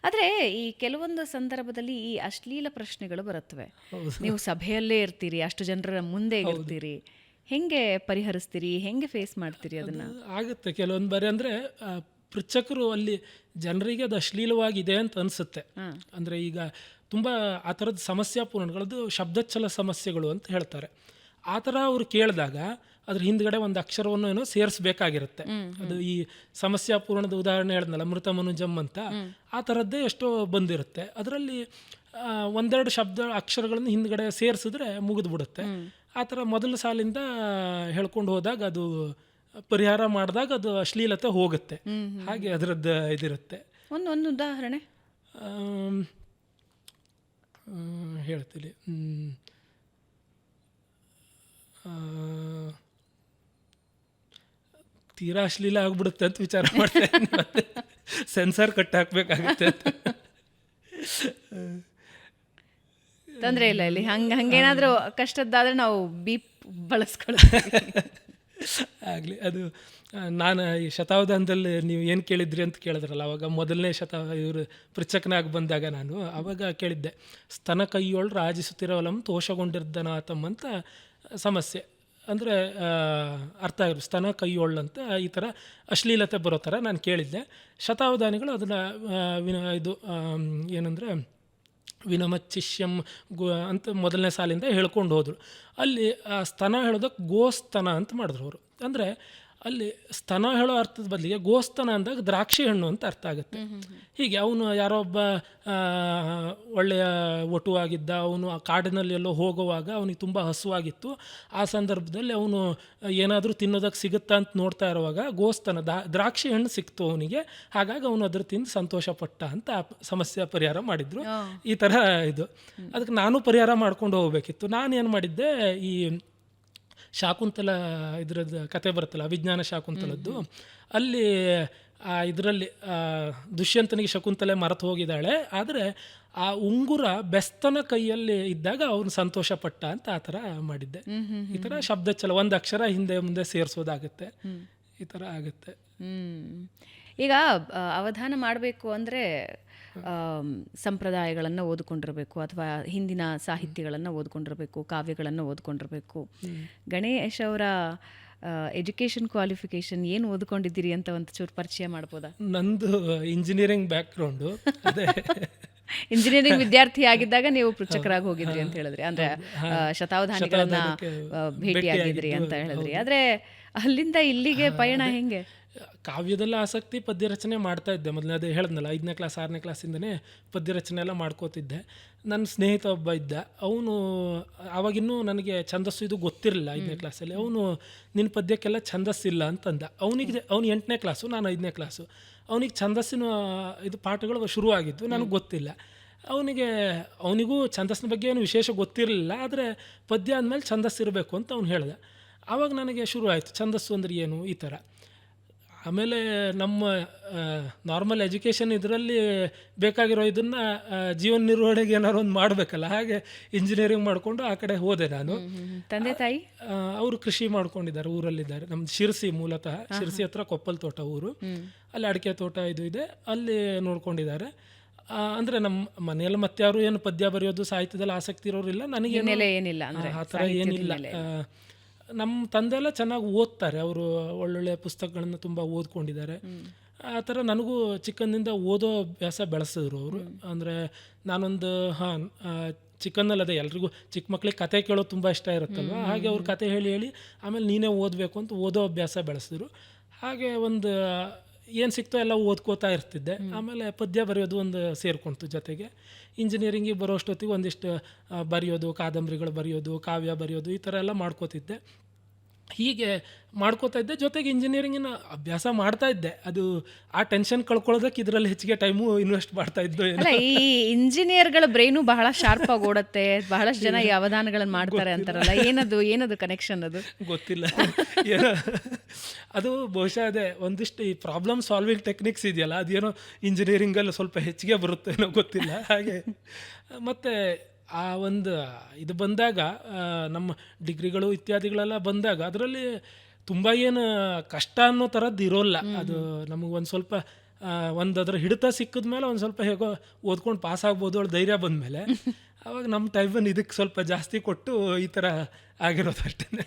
ಆದರೆ ಈ ಕೆಲವೊಂದು ಸಂದರ್ಭದಲ್ಲಿ ಈ ಅಶ್ಲೀಲ ಪ್ರಶ್ನೆಗಳು ಬರುತ್ತವೆ. ಹೌದು. ನೀವು ಸಭೆಯಲ್ಲೇ ಇರ್ತೀರಿ, ಅಷ್ಟು ಜನರ ಮುಂದೆ ಇರ್ತೀರಿ, ಹೆಂಗೆ ಪರಿಹರಿಸ್ತೀರಿ, ಹೆಂಗೆ ಫೇಸ್ ಮಾಡ್ತೀರಿ ಅದನ್ನ? ಆಗುತ್ತೆ ಕೆಲವೊಂದು ಬಾರಿ. ಅಂದರೆ ಪೃಚ್ಛಕರು ಅಲ್ಲಿ ಜನರಿಗೆ ಅದು ಅಶ್ಲೀಲವಾಗಿದೆ ಅಂತ ಅನಿಸುತ್ತೆ. ಅಂದರೆ ಈಗ ತುಂಬ ಆ ಥರದ ಸಮಸ್ಯಾಪೂರ್ಣಗಳದ್ದು ಶಬ್ದಚ್ಛಲ ಸಮಸ್ಯೆಗಳು ಅಂತ ಹೇಳ್ತಾರೆ. ಆ ಥರ ಅವರು ಕೇಳಿದಾಗ ಅದ್ರ ಹಿಂದ್ಗಡೆ ಒಂದು ಅಕ್ಷರವನ್ನು ಏನೋ ಸೇರಿಸ್ಬೇಕಾಗಿರುತ್ತೆ. ಅದು ಈ ಸಮಸ್ಯಾಪೂರ್ಣದ ಉದಾಹರಣೆ ಹೇಳಿದ್ನಲ್ಲ, ಮೃತ ಮನುಜಂ ಅಂತ, ಆ ಥರದ್ದೇ ಎಷ್ಟೋ ಬಂದಿರುತ್ತೆ. ಅದರಲ್ಲಿ ಒಂದೆರಡು ಅಕ್ಷರಗಳನ್ನು ಹಿಂದ್ಗಡೆ ಸೇರಿಸಿದ್ರೆ ಮುಗಿದ್ಬಿಡುತ್ತೆ. ಆ ಥರ ಮೊದಲ ಸಾಲಿಂದ ಹೇಳ್ಕೊಂಡು ಹೋದಾಗ ಅದು ಪರಿಹಾರ ಮಾಡಿದಾಗ ಅದು ಅಶ್ಲೀಲತೆ ಹೋಗುತ್ತೆ. ಹಾಗೆ ಅದರದ್ದು ಇದಿರುತ್ತೆ. ಒಂದು ಉದಾಹರಣೆ ಹೇಳ್ತೀನಿ. ತೀರಾ ಅಶ್ಲೀಲ ಆಗ್ಬಿಡುತ್ತೆ ಅಂತ ವಿಚಾರ ಮಾಡ್ತೇನೆ, ಮತ್ತೆ ಸೆನ್ಸಾರ್ ಕಟ್ ಹಾಕಬೇಕಾಗುತ್ತೆ ಅಂತ. ತೊಂದರೆ ಇಲ್ಲ, ಇಲ್ಲಿ ಹಂಗೇನಾದರೂ ಕಷ್ಟದ್ದಾದರೆ ನಾವು ಬೀಪ್ ಬಳಸ್ಕೊಳ್ತೀವಿ. ಆಗಲಿ. ಅದು ನಾನು ಈ ಶತಾವಧಾನದಲ್ಲಿ ನೀವು ಏನು ಕೇಳಿದ್ರಿ ಅಂತ ಕೇಳಿದ್ರಲ್ಲ, ಅವಾಗ ಮೊದಲನೇ ಇವರು ಪೃಚ್ಛಕನಾಗಿ ಬಂದಾಗ ನಾನು ಆವಾಗ ಕೇಳಿದ್ದೆ, ಸ್ತನ ಕೈಯೊಳು ರಾಜಿಸುತ್ತಿರವಲಂ ತೋಷಗೊಂಡಿರ್ದನಾತಮ್ ಅಂತ ಸಮಸ್ಯೆ. ಅಂದರೆ ಅರ್ಥ ಆಗಿರೋ ಸ್ತನ ಕೈಯೊಳ್ಳು ಅಂತ ಈ ಥರ ಅಶ್ಲೀಲತೆ ಬರೋ ಥರ ನಾನು ಕೇಳಿದ್ದೆ. ಶತಾವಧಾನಿಗಳು ಅದನ್ನು ಏನಂದರೆ ವಿನಮಚ್ಚಿಷ್ಯಂ ಅಂತ ಮೊದಲನೇ ಸಾಲಿಂದ ಹೇಳ್ಕೊಂಡು ಹೋದರು. ಅಲ್ಲಿ ಸ್ತನ ಹೇಳೋದಕ್ಕೆ ಗೋಸ್ತನ ಅಂತ ಮಾಡಿದ್ರು ಅವರು. ಅಂದರೆ ಅಲ್ಲಿ ಸ್ತನ ಹೇಳೋ ಅರ್ಥದ ಬದಲಿಗೆ ಗೋಸ್ತನ ಅಂದಾಗ ದ್ರಾಕ್ಷಿ ಹಣ್ಣು ಅಂತ ಅರ್ಥ ಆಗುತ್ತೆ. ಹೀಗೆ ಅವನು ಯಾರೋ ಒಬ್ಬ ಒಳ್ಳೆಯ ಒಟುವಾಗಿದ್ದ, ಅವನು ಆ ಕಾಡಿನಲ್ಲಿ ಎಲ್ಲೋ ಹೋಗುವಾಗ ಅವನಿಗೆ ತುಂಬ ಹಸುವಾಗಿತ್ತು. ಆ ಸಂದರ್ಭದಲ್ಲಿ ಅವನು ಏನಾದರೂ ತಿನ್ನೋದಕ್ಕೆ ಸಿಗುತ್ತಾ ಅಂತ ನೋಡ್ತಾ ಇರುವಾಗ ಗೋಸ್ತನ ದ್ರಾಕ್ಷಿ ಹಣ್ಣು ಸಿಕ್ತು ಅವನಿಗೆ. ಹಾಗಾಗಿ ಅವನು ಅದ್ರ ತಿಂದು ಸಂತೋಷಪಟ್ಟ ಅಂತ ಆ ಸಮಸ್ಯೆ ಪರಿಹಾರ ಮಾಡಿದ್ರು. ಈ ಥರ ಇದು. ಅದಕ್ಕೆ ನಾನು ಪರಿಹಾರ ಮಾಡ್ಕೊಂಡು ಹೋಗಬೇಕಿತ್ತು. ನಾನು ಏನು ಮಾಡಿದ್ದೆ, ಈ ಶಾಕುಂತಲ ಇದರದ್ದು ಕತೆ ಬರುತ್ತಲ್ಲ, ಅಭಿಜ್ಞಾನ ಶಾಕುಂತಲದ್ದು, ಅಲ್ಲಿ ಇದರಲ್ಲಿ ದುಷ್ಯಂತನಿಗೆ ಶಕುಂತಲೆ ಮರೆತು ಹೋಗಿದ್ದಾಳೆ, ಆದರೆ ಆ ಉಂಗುರ ಬೆಸ್ತನ ಕೈಯಲ್ಲಿ ಇದ್ದಾಗ ಅವನು ಸಂತೋಷಪಟ್ಟ ಅಂತ ಆ ಥರ ಮಾಡಿದ್ದೆ. ಈ ಥರ ಶಬ್ದಚ್ಛಲ ಒಂದು ಅಕ್ಷರ ಹಿಂದೆ ಮುಂದೆ ಸೇರಿಸೋದಾಗುತ್ತೆ, ಈ ಥರ ಆಗುತ್ತೆ. ಈಗ ಅವಧಾನ ಮಾಡಬೇಕು ಅಂದರೆ ಸಂಪ್ರದಾಯಗಳನ್ನು ಓದ್ಕೊಂಡಿರಬೇಕು, ಅಥವಾ ಹಿಂದಿನ ಸಾಹಿತ್ಯಗಳನ್ನು ಓದ್ಕೊಂಡಿರಬೇಕು, ಕಾವ್ಯಗಳನ್ನು ಓದ್ಕೊಂಡಿರಬೇಕು. ಗಣೇಶ್ ಅವರ ಎಜುಕೇಷನ್ ಕ್ವಾಲಿಫಿಕೇಶನ್ ಏನು ಓದ್ಕೊಂಡಿದ್ದೀರಿ ಅಂತ ಒಂದು ಚೂರು ಪರಿಚಯ ಮಾಡ್ಬೋದಾ? ನಂದು ಇಂಜಿನಿಯರಿಂಗ್ ಬ್ಯಾಕ್ಗ್ರೌಂಡು. ಅದೇ ಇಂಜಿನಿಯರಿಂಗ್ ವಿದ್ಯಾರ್ಥಿ ಆಗಿದ್ದಾಗ ನೀವು ಪೃಚ್ಛಕರಾಗಿ ಹೋಗಿದ್ರಿ ಅಂತ ಹೇಳಿದ್ರಿ, ಅಂದ್ರೆ ಶತಾವಧಾನಿಗಳನ್ನ ಭೇಟಿಯಾಗಿದ್ರಿ ಅಂತ ಹೇಳಿದ್ರಿ. ಆದ್ರೆ ಅಲ್ಲಿಂದ ಇಲ್ಲಿಗೆ ಪಯಣ ಹೆಂಗೆ? ಕಾವ್ಯದಲ್ಲ ಆಸಕ್ತಿ, ಪದ್ಯ ರಚನೆ ಮಾಡ್ತಾ ಇದ್ದೆ ಮೊದಲೇ. ಅದೇ ಹೇಳಿದ್ನಲ್ಲ, 5ನೇ ಕ್ಲಾಸ್ 6ನೇ ಕ್ಲಾಸಿಂದನೇ ಪದ್ಯ ರಚನೆ ಎಲ್ಲ ಮಾಡ್ಕೋತಿದ್ದೆ. ನನ್ನ ಸ್ನೇಹಿತ ಒಬ್ಬ ಇದ್ದ, ಅವನು ಆವಾಗಿನ್ನೂ ನನಗೆ ಛಂದಸ್ಸು ಇದು ಗೊತ್ತಿರಲಿಲ್ಲ 5ನೇ ಕ್ಲಾಸಲ್ಲಿ. ಅವನು ನಿನ್ನ ಪದ್ಯಕ್ಕೆಲ್ಲ ಛಂದಸ್ಸಿಲ್ಲ ಅಂತಂದ. ಅವನು 8ನೇ ಕ್ಲಾಸು, ನಾನು 5ನೇ ಕ್ಲಾಸು. ಅವನಿಗೆ ಛಂದಸ್ಸಿನ ಇದು ಪಾಠಗಳು ಶುರುವಾಗಿದ್ದು, ನನಗೆ ಗೊತ್ತಿಲ್ಲ. ಅವನಿಗೂ ಛಂದಸ್ಸಿನ ಬಗ್ಗೆ ಏನು ವಿಶೇಷ ಗೊತ್ತಿರಲಿಲ್ಲ, ಆದರೆ ಪದ್ಯ ಅಂದಮೇಲೆ ಛಂದಸ್ಸಿರಬೇಕು ಅಂತ ಅವ್ನು ಹೇಳ್ದೆ. ಆವಾಗ ನನಗೆ ಶುರು ಆಯಿತು, ಛಂದಸ್ಸು ಅಂದ್ರೆ ಏನು ಈ ಥರ. ಆಮೇಲೆ ನಮ್ಮ ನಾರ್ಮಲ್ ಎಜುಕೇಷನ್ ಇದರಲ್ಲಿ ಬೇಕಾಗಿರೋ ಇದನ್ನು ಜೀವನ ನಿರ್ವಹಣೆಗೆ ಏನಾದ್ರು ಒಂದು ಮಾಡಬೇಕಲ್ಲ, ಹಾಗೆ ಇಂಜಿನಿಯರಿಂಗ್ ಮಾಡಿಕೊಂಡು ಆ ಕಡೆ ಹೋದೆ ನಾನು. ತಂದೆ ತಾಯಿ ಅವರು ಕೃಷಿ ಮಾಡ್ಕೊಂಡಿದ್ದಾರೆ, ಊರಲ್ಲಿದ್ದಾರೆ. ನಮ್ದು ಶಿರಸಿ, ಮೂಲತಃ ಶಿರಸಿ ಹತ್ರ ಕೊಪ್ಪಲ್ ತೋಟ ಊರು. ಅಲ್ಲಿ ಅಡಿಕೆ ತೋಟ ಇದು ಇದೆ, ಅಲ್ಲಿ ನೋಡ್ಕೊಂಡಿದ್ದಾರೆ. ಅಂದರೆ ನಮ್ಮ ಮನೆಯಲ್ಲಿ ಮತ್ತೆ ಯಾರು ಏನು ಪದ್ಯ ಬರೆಯೋದು ಸಾಹಿತ್ಯದಲ್ಲಿ ಆಸಕ್ತಿ ಇರೋರಿಲ್ಲ, ನನಗೆ ಏನಿಲ್ಲ ಆ ಥರ ಏನಿಲ್ಲ. ನಮ್ಮ ತಂದೆ ಎಲ್ಲ ಚೆನ್ನಾಗಿ ಓದ್ತಾರೆ, ಅವರು ಒಳ್ಳೊಳ್ಳೆ ಪುಸ್ತಕಗಳನ್ನು ತುಂಬ ಓದ್ಕೊಂಡಿದ್ದಾರೆ. ಆ ಥರ ನನಗೂ ಚಿಕ್ಕಂದಿಂದ ಓದೋ ಅಭ್ಯಾಸ ಬೆಳೆಸಿದ್ರು ಅವರು. ಅಂದರೆ ನಾನೊಂದು ಚಿಕ್ಕಂದಲ್ಲದೆ ಎಲ್ರಿಗೂ ಚಿಕ್ಕ ಮಕ್ಳಿಗೆ ಕತೆ ಕೇಳೋದು ತುಂಬ ಇಷ್ಟ ಇರುತ್ತಲ್ವ, ಹಾಗೆ ಅವ್ರು ಕತೆ ಹೇಳಿ ಆಮೇಲೆ ನೀನೇ ಓದಬೇಕು ಅಂತ ಓದೋ ಅಭ್ಯಾಸ ಬೆಳೆಸಿದ್ರು. ಹಾಗೆ ಒಂದು ಏನು ಸಿಕ್ತೋ ಎಲ್ಲ ಓದ್ಕೋತಾ ಇರ್ತಿದ್ದೆ. ಆಮೇಲೆ ಪದ್ಯ ಬರೆಯೋದು ಒಂದು ಸೇರ್ಕೊಂತು ಜೊತೆಗೆ. ಇಂಜಿನಿಯರಿಂಗಿಗೆ ಬರೋಷ್ಟೊತ್ತಿಗೆ ಒಂದಿಷ್ಟು ಬರೆಯೋದು, ಕಾದಂಬರಿಗಳು ಬರೆಯೋದು, ಕಾವ್ಯ ಬರೆಯೋದು, ಈ ಥರ ಎಲ್ಲ ಮಾಡ್ಕೋತಿದ್ದೆ. ಹೀಗೆ ಮಾಡ್ಕೋತಾ ಇದ್ದೆ. ಜೊತೆಗೆ ಇಂಜಿನಿಯರಿಂಗಿನ ಅಭ್ಯಾಸ ಮಾಡ್ತಾ ಇದ್ದೆ. ಅದು ಆ ಟೆನ್ಷನ್ ಕಳ್ಕೊಳ್ಳೋದಕ್ಕೆ ಇದರಲ್ಲಿ ಹೆಚ್ಚಿಗೆ ಟೈಮು ಇನ್ವೆಸ್ಟ್ ಮಾಡ್ತಾ ಇದ್ದು. ಈ ಇಂಜಿನಿಯರ್ಗಳ ಬ್ರೈನು ಬಹಳ ಶಾರ್ಪ್ ಆಗಿ ಓಡುತ್ತೆ, ಬಹಳಷ್ಟು ಜನ ಈ ಅವಧಾನಗಳನ್ನು ಮಾಡ್ತಾರೆ ಅಂತಾರಲ್ಲ, ಏನದು ಕನೆಕ್ಷನ್? ಅದು ಗೊತ್ತಿಲ್ಲ. ಅದು ಬಹುಶಃ ಅದೇ ಒಂದಿಷ್ಟು ಈ ಪ್ರಾಬ್ಲಮ್ ಸಾಲ್ವಿಂಗ್ ಟೆಕ್ನಿಕ್ಸ್ ಇದೆಯಲ್ಲ, ಅದೇನೋ ಇಂಜಿನಿಯರಿಂಗಲ್ಲಿ ಸ್ವಲ್ಪ ಹೆಚ್ಚಿಗೆ ಬರುತ್ತೆ ಏನೋ ಗೊತ್ತಿಲ್ಲ. ಹಾಗೆ ಮತ್ತು ಆ ಒಂದು ಇದು ಬಂದಾಗ, ನಮ್ಮ ಡಿಗ್ರಿಗಳು ಇತ್ಯಾದಿಗಳೆಲ್ಲ ಬಂದಾಗ ಅದರಲ್ಲಿ ತುಂಬ ಏನು ಕಷ್ಟ ಅನ್ನೋ ಥರದ್ದು ಇರೋಲ್ಲ. ಅದು ನಮಗೊಂದು ಸ್ವಲ್ಪ ಒಂದು ಅದರ ಹಿಡಿತ ಸಿಕ್ಕಿದ ಮೇಲೆ ಒಂದು ಸ್ವಲ್ಪ ಹೇಗೋ ಓದ್ಕೊಂಡು ಪಾಸ್ ಆಗ್ಬೋದು ಅವಳು ಧೈರ್ಯ ಬಂದಮೇಲೆ ಆವಾಗ ನಮ್ಮ ಟೈಮನ್ನು ಇದಕ್ಕೆ ಸ್ವಲ್ಪ ಜಾಸ್ತಿ ಕೊಟ್ಟು ಈ ಥರ ಆಗಿರೋದು ಅಷ್ಟೇ.